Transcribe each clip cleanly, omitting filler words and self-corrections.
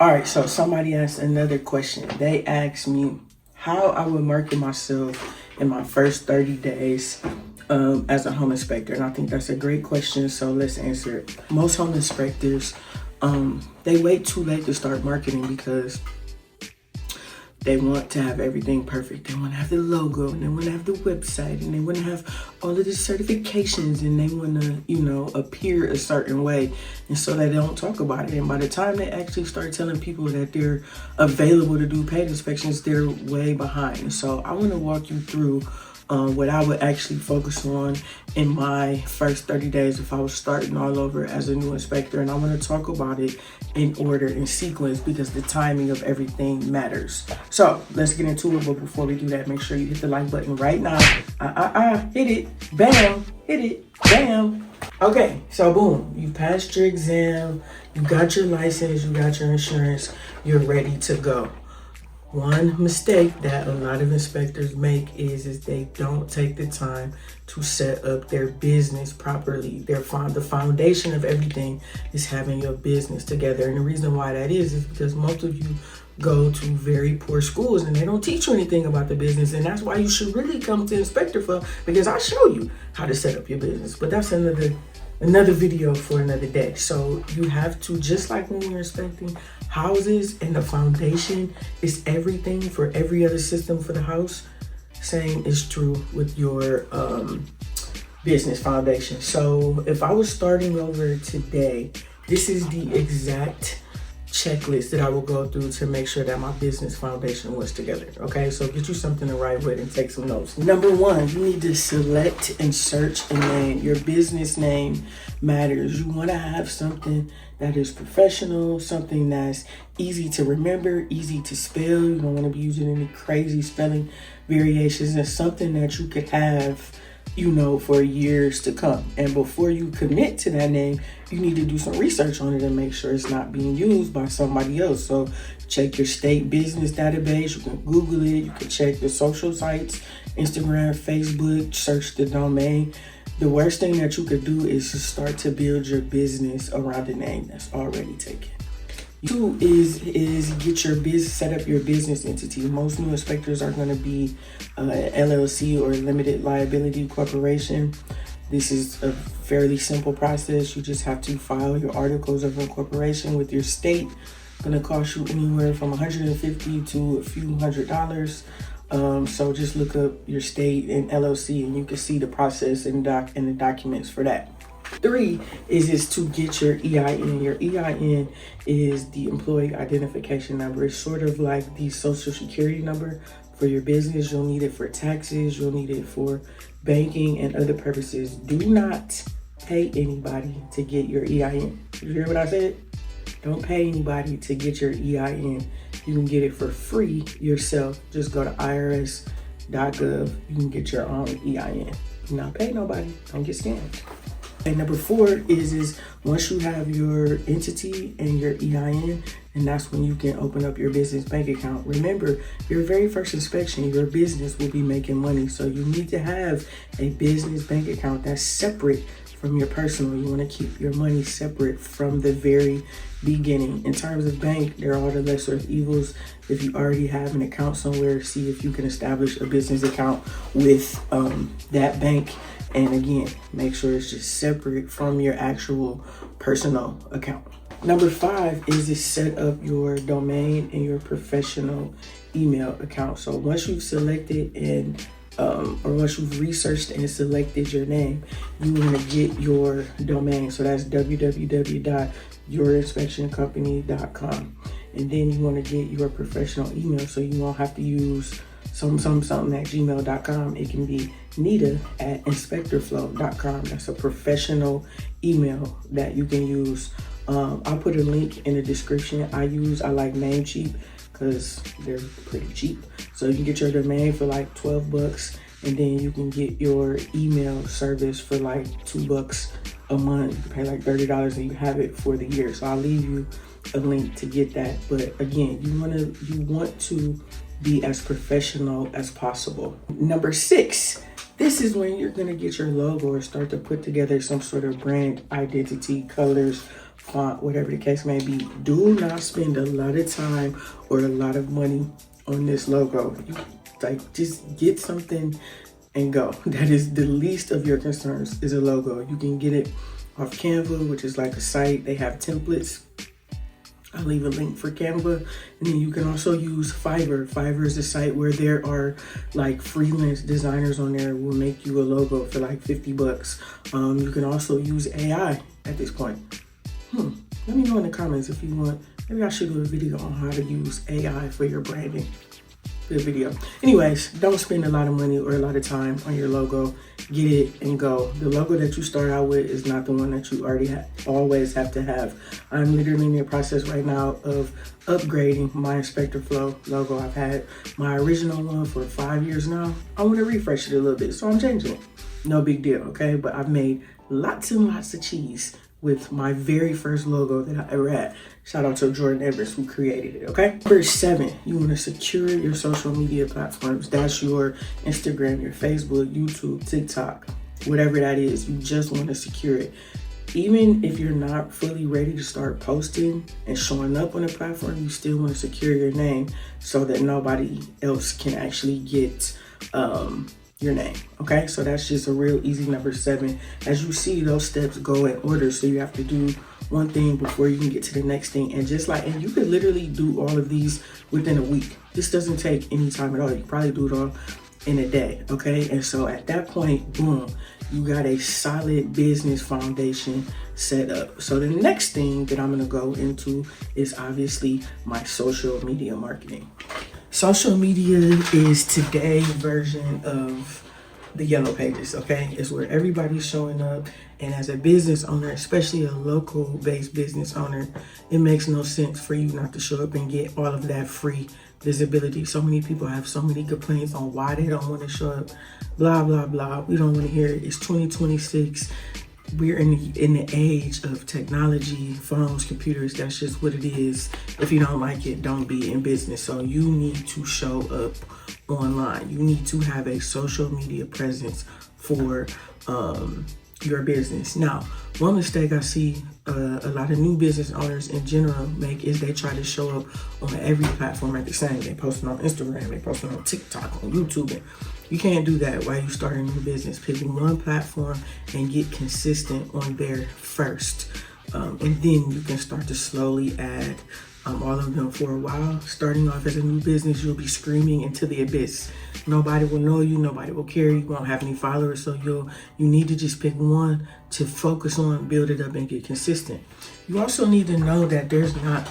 All right, so somebody asked another question. They asked me how I would market myself in my first 30 days as a home inspector. And I think that's a great question, so let's answer it. Most home inspectors, they wait too late to start marketing because they want to have everything perfect. They want to have the logo, and they want to have the website, and they want to have all of the certifications, and they want to, appear a certain way. And so they don't talk about it. And by the time they actually start telling people that they're available to do paid inspections, they're way behind. And so I want to walk you through what I would actually focus on in my first 30 days if I was starting all over as a new inspector. And I want to talk about it in order, in sequence, because the timing of everything matters. So let's get into it. But before we do that, make sure you hit the like button right now. Hit it. Bam. Hit it. Bam. Okay, so boom, you passed your exam, you got your license, you got your insurance, you're ready to go. One mistake that a lot of inspectors make is they don't take the time to set up their business properly. The foundation of everything is having your business together. And the reason why that is because most of you go to very poor schools and they don't teach you anything about the business. And that's why you should really come to Inspector Flow, because I show you how to set up your business. But that's another video for another day. So you have to, just like when you're inspecting houses and the foundation is everything for every other system for the house, same is true with your business foundation. So if I was starting over today, this is the exact checklist that I will go through to make sure that my business foundation was together. Okay, so get you something to write with and take some notes. Number one, you need to select and search a name. Your business name matters. You want to have something that is professional, something that's easy to remember, easy to spell. You don't want to be using any crazy spelling variations, and something that you could have for years to come. And before you commit to that name, you need to do some research on it and make sure it's not being used by somebody else. So check your state business database. You can Google it. You can check the social sites, Instagram, Facebook, search the domain. The worst thing that you could do is to start to build your business around a name that's already taken. Two is get your business, set up your business entity. Most new inspectors are going to be LLC or limited liability corporation. This is a fairly simple process. You just have to file your articles of incorporation with your state. It's going to cost you anywhere from $150 to a few $100s. So just look up your state and LLC, and you can see the process and the documents for that. Three is to get your EIN. Your EIN is the employee identification number. It's sort of like the social security number for your business. You'll need it for taxes. You'll need it for banking and other purposes. Do not pay anybody to get your EIN. You hear what I said? Don't pay anybody to get your EIN. You can get it for free yourself. Just go to irs.gov. You can get your own EIN. Do not pay nobody. Don't get scammed. And number four is once you have your entity and your EIN, and that's when you can open up your business bank account. Remember, your very first inspection, your business will be making money. So you need to have a business bank account that's separate from your personal. You want to keep your money separate from the very beginning. In terms of bank, there are all the lesser of evils. If you already have an account somewhere, see if you can establish a business account with that bank. And again, make sure it's just separate from your actual personal account. Number five is to set up your domain and your professional email account. So once you've selected or once you've researched and selected your name, you want to get your domain. So that's www.yourinspectioncompany.com. And then you want to get your professional email, so you won't have to use something at gmail.com. It can be nita@inspectorflow.com. That's a professional email that you can use. I'll put a link in the description. I like Namecheap because they're pretty cheap. So you can get your domain for like $12, and then you can get your email service for like $2 a month. You pay like $30 and you have it for the year. So I'll leave you a link to get that. But again, you want to be as professional as possible. Number six, this is when you're gonna get your logo or start to put together some sort of brand identity, colors, font, whatever the case may be. Do not spend a lot of time or a lot of money on this logo. Just get something and go. That is the least of your concerns, is a logo. You can get it off Canva, which is like a site. They have templates. I'll leave a link for Canva. And then you can also use Fiverr. Fiverr is a site where there are like freelance designers on there who will make you a logo for like 50 bucks. You can also use AI at this point. Let me know in the comments if you want. Maybe I should do a video on how to use AI for your branding. Good video. Anyways, don't spend a lot of money or a lot of time on your logo. Get it and go. The logo that you start out with is not the one that you always have to have. I'm literally in the process right now of upgrading my Inspector Flow logo. I've had my original one for 5 years now. I want to refresh it a little bit, so I'm changing it. No big deal, okay? But I've made lots and lots of cheese with my very first logo that I ever had. Shout out to Jordan Evers who created it, okay? Number 7, you wanna secure your social media platforms. That's your Instagram, your Facebook, YouTube, TikTok, whatever that is. You just wanna secure it. Even if you're not fully ready to start posting and showing up on a platform, you still wanna secure your name so that nobody else can actually get your name, okay? So that's just a real easy number 7. As you see, those steps go in order, so you have to do one thing before you can get to the next thing. And you could literally do all of these within a week. This doesn't take any time at all. You can probably do it all in a day, okay? And so at that point, boom, you got a solid business foundation set up. So the next thing that I'm gonna go into is obviously my social media marketing. Social media is today's version of the yellow pages, okay? It's where everybody's showing up. And as a business owner, especially a local based business owner, it makes no sense for you not to show up and get all of that free visibility. So many people have so many complaints on why they don't want to show up, blah, blah, blah. We don't want to hear it. It's 2026. We're in the age of technology, phones, computers. That's just what it is. If you don't like it, don't be in business. So you need to show up online. You need to have a social media presence for your business. Now, one mistake I see a lot of new business owners in general make is they try to show up on every platform at the same. They posting on Instagram, they posting on TikTok, on YouTube. And you can't do that while you start a new business. Pick one platform and get consistent on there first. And then you can start to slowly add all of them for a while. Starting off as a new business, you'll be screaming into the abyss. Nobody will know you, nobody will care, you won't have any followers, so you need to just pick one to focus on, build it up, and get consistent. You also need to know that there's not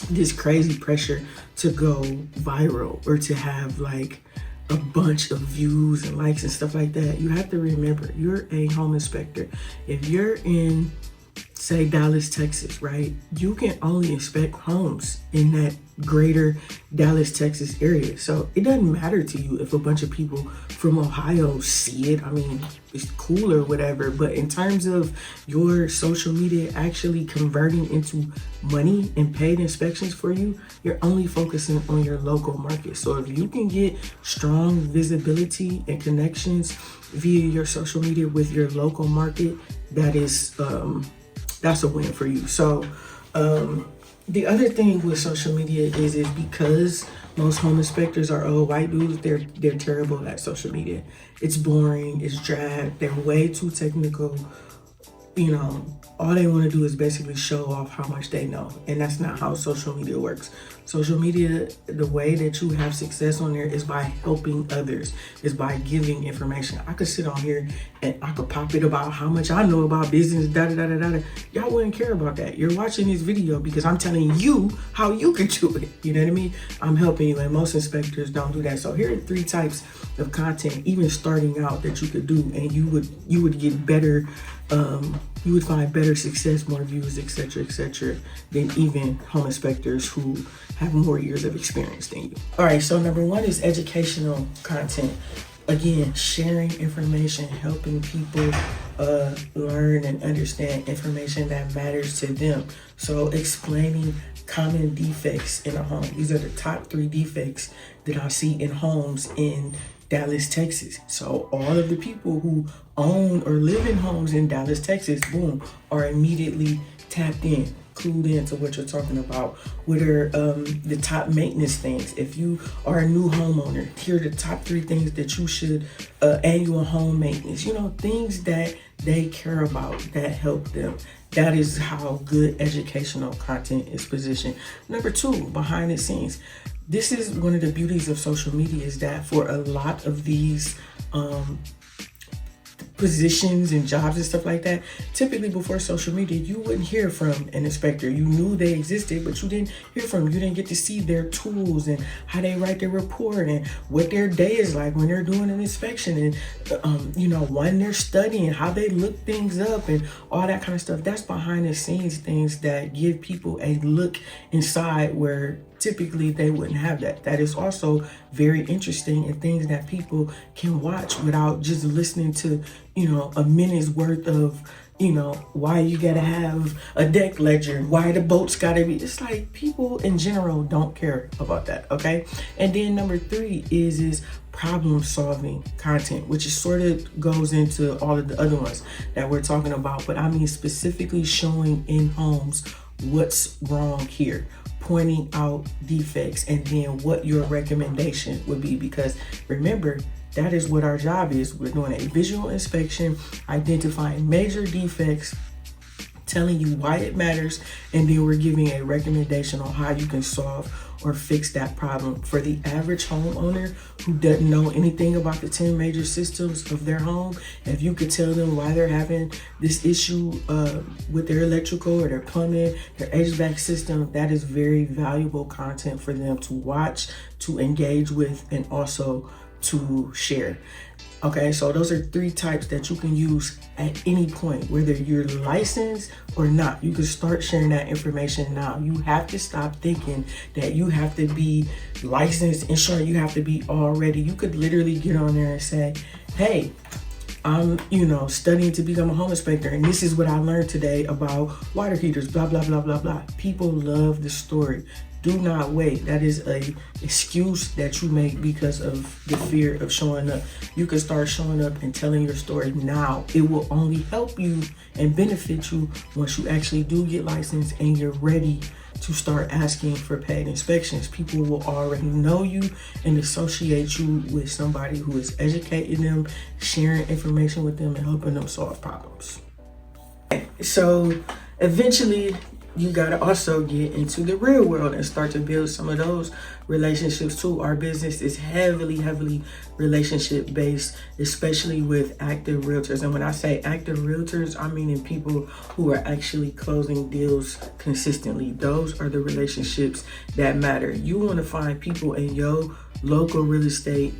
this crazy pressure to go viral or to have like a bunch of views and likes and stuff like that. You have to remember, you're a home inspector. If you're in, say, Dallas, Texas, right? You can only inspect homes in that greater Dallas, Texas area. So it doesn't matter to you if a bunch of people from Ohio see it. I mean, it's cool or whatever. But in terms of your social media actually converting into money and paid inspections for you, you're only focusing on your local market. So if you can get strong visibility and connections via your social media with your local market, that is that's a win for you. So the other thing with social media is because most home inspectors are old white dudes, they're terrible at social media. It's boring, it's drab, they're way too technical. You know, all they want to do is basically show off how much they know. And that's not how social media works. Social media, the way that you have success on there is by helping others, is by giving information. I could sit on here and I could pop it about how much I know about business, Y'all wouldn't care about that. You're watching this video because I'm telling you how you can do it. You know what I mean? I'm helping you, and most inspectors don't do that. So here are 3 types of content, even starting out, that you could do, and you would get better. You would find better success, more views, etc., than even home inspectors who have more years of experience than you. All right, so number 1 is educational content. Again, sharing information, helping people learn and understand information that matters to them. So explaining common defects in a home. These are the top 3 defects that I see in homes in Dallas, Texas. So all of the people who own or live in homes in Dallas, Texas, boom, are immediately tapped in, clued into what you're talking about. What are the top maintenance things? If you are a new homeowner, here are the top 3 things that you should, annual home maintenance, things that they care about that help them. That is how good educational content is positioned. Number 2, behind the scenes. This is one of the beauties of social media, is that for a lot of these positions and jobs and stuff like that, typically before social media, you wouldn't hear from an inspector. You knew they existed, but you didn't hear from them. You didn't get to see their tools and how they write their report and what their day is like when they're doing an inspection, and when they're studying, how they look things up and all that kind of stuff. That's behind the scenes things that give people a look inside where typically they wouldn't have that. That is also very interesting, and things that people can watch without just listening to, a minute's worth of, why you gotta have a deck ledger, why the boats gotta be. It's like people in general don't care about that, okay? And then number 3 is problem solving content, which is sort of goes into all of the other ones that we're talking about. But I mean specifically showing in homes what's wrong here, pointing out defects, and then what your recommendation would be. Because remember, that is what our job is. We're doing a visual inspection, identifying major defects, telling you why it matters, and then we're giving a recommendation on how you can solve or fix that problem. For the average homeowner who doesn't know anything about the 10 major systems of their home, if you could tell them why they're having this issue with their electrical or their plumbing, their HVAC system, that is very valuable content for them to watch, to engage with, and also to share. Okay, so those are 3 types that you can use at any point, whether you're licensed or not. You can start sharing that information now. You have to stop thinking that you have to be licensed, insured, you have to be all ready. You could literally get on there and say, hey, I'm, studying to become a home inspector, and this is what I learned today about water heaters, blah, blah, blah, blah, blah. People love the story. Do not wait. That is a excuse that you make because of the fear of showing up. You can start showing up and telling your story now. It will only help you and benefit you once you actually do get licensed and you're ready to start asking for paid inspections. People will already know you and associate you with somebody who is educating them, sharing information with them, and helping them solve problems. So eventually, you gotta also get into the real world and start to build some of those relationships too. Our business is heavily relationship based, especially with active realtors. And when I say active realtors, I mean in people who are actually closing deals consistently. Those are the relationships that matter. You want to find people in your local real estate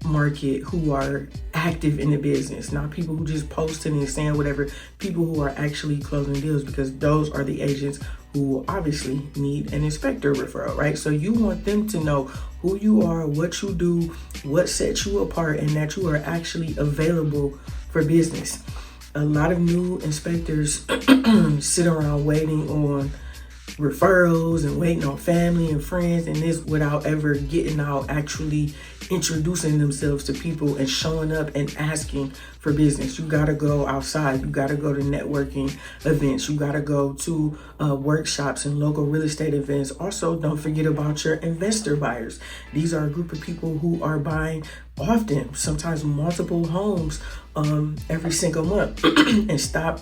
market who are active in the business, not people who just posting and saying whatever. People who are actually closing deals, because those are the agents who obviously need an inspector referral, right? So you want them to know who you are, what you do, what sets you apart, and that you are actually available for business. A lot of new inspectors sit around waiting on referrals and waiting on family and friends and this without ever getting out, actually introducing themselves to people and showing up and asking for business. You gotta go outside. You gotta go to networking events. You gotta go to workshops and local real estate events. Also, don't forget about your investor buyers. These are a group of people who are buying often, sometimes multiple homes every single month. And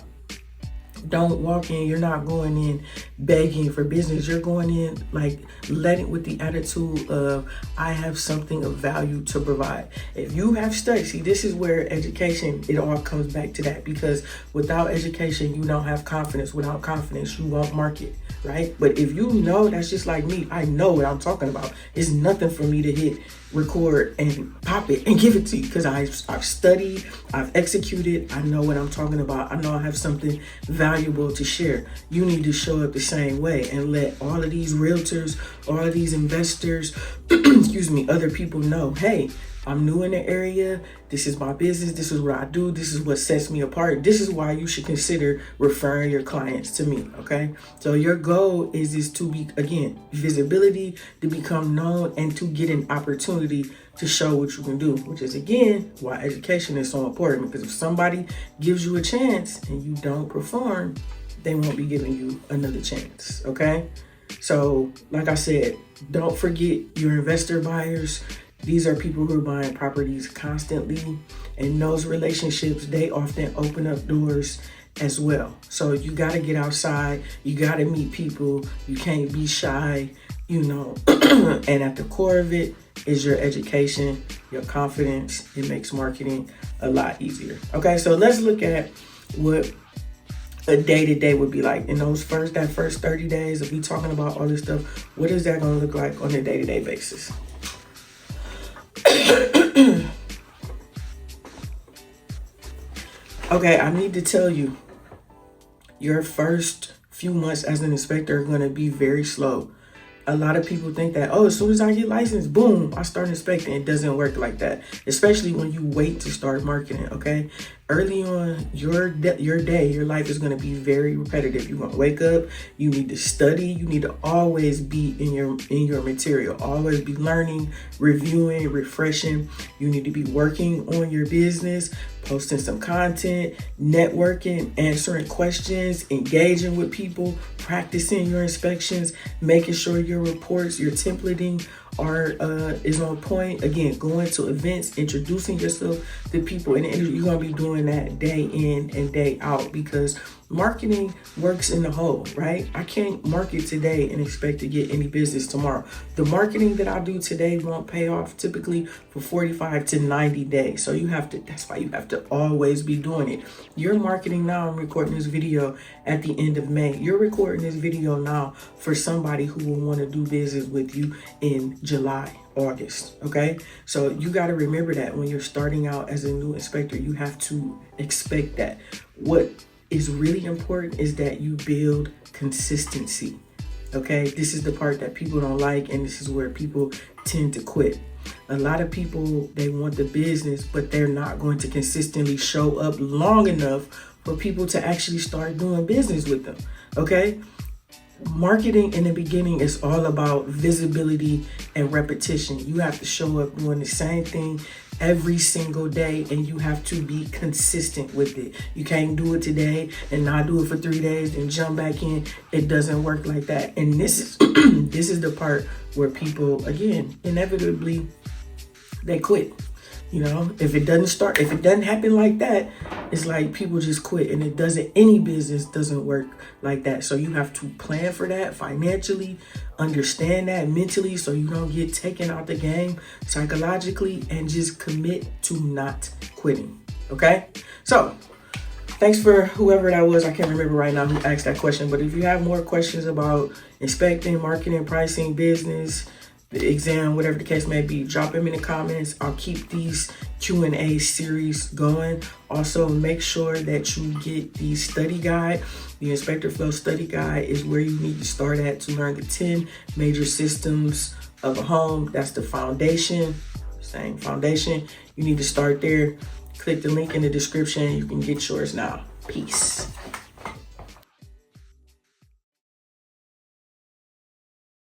don't walk in, you're not going in begging for business. You're going in like letting with the attitude of, I have something of value to provide. If you have studied, see, this is where education, it all comes back to that, because without education, you don't have confidence. Without confidence, you won't market, right? But if you know, that's just like me. I know what I'm talking about. It's nothing for me to hit record and pop it and give it to you, because I've studied, I've executed, I know what I'm talking about. I know I have something valuable to share. You need to show up the same way and let all of these realtors, all of these investors, excuse me, other people know, hey, I'm new in the area. This is my business. This is what I do. This is what sets me apart. This is why you should consider referring your clients to me, okay? So your goal is to be, again, visibility, to become known, and to get an opportunity to show what you can do, which is, again, why education is so important. Because if somebody gives you a chance and you don't perform, they won't be giving you another chance, okay? So, like I said, don't forget your investor buyers. These are people who are buying properties constantly, and those relationships, they often open up doors as well. So you got to get outside, you got to meet people, you can't be shy, you know, and at the core of it is your education, your confidence. It makes marketing a lot easier. Okay, so let's look at what a day-to-day would be like in that first 30 days of me talking about all this stuff. What is that going to look like on a day-to-day basis? Okay, I need to tell you, your first few months as an inspector are going to be very slow. A lot of people think that, oh, as soon as I get licensed, boom, I start inspecting. It doesn't work like that, especially when you wait to start marketing, okay? Early on, your life is going to be very repetitive. You're going to wake up, you need to study, you need to always be in your material, always be learning, reviewing, refreshing. You need to be working on your business, posting some content, networking, answering questions, engaging with people, practicing your inspections, making sure your reports, your templating is on point. Again, going to events, introducing yourself to people, and you're gonna be doing that day in and day out, because marketing works in the whole, right? I can't market today and expect to get any business tomorrow. The marketing that I do today won't pay off typically for 45 to 90 days. So that's why you have to always be doing it. You're marketing now. I'm recording this video at the end of May. You're recording this video now for somebody who will want to do business with you in July, August, okay? So you got to remember that when you're starting out as a new inspector, you have to expect that. What is really important is that you build consistency, okay? This is the part that people don't like, and this is where people tend to quit. A lot of people, they want the business, but they're not going to consistently show up long enough for people to actually start doing business with them, okay? Marketing in the beginning is all about visibility and repetition. You have to show up doing the same thing every single day, and you have to be consistent with it. You can't do it today and not do it for 3 days and jump back in. It doesn't work like that. And this is this is the part where people, again, inevitably, they quit. You know, if it doesn't happen like that, it's like people just quit, and any business doesn't work like that. So you have to plan for that financially, understand that mentally, so you don't get taken out the game psychologically, and just commit to not quitting. Okay. So thanks for whoever that was. I can't remember right now who asked that question, but if you have more questions about inspecting, marketing, pricing, business, the exam, whatever the case may be, drop them in the comments. I'll keep these Q&A series going. Also, make sure that you get the study guide. The Inspector Flow study guide is where you need to start at to learn the 10 major systems of a home. That's the foundation, same foundation. You need to start there. Click the link in the description. You can get yours now. Peace.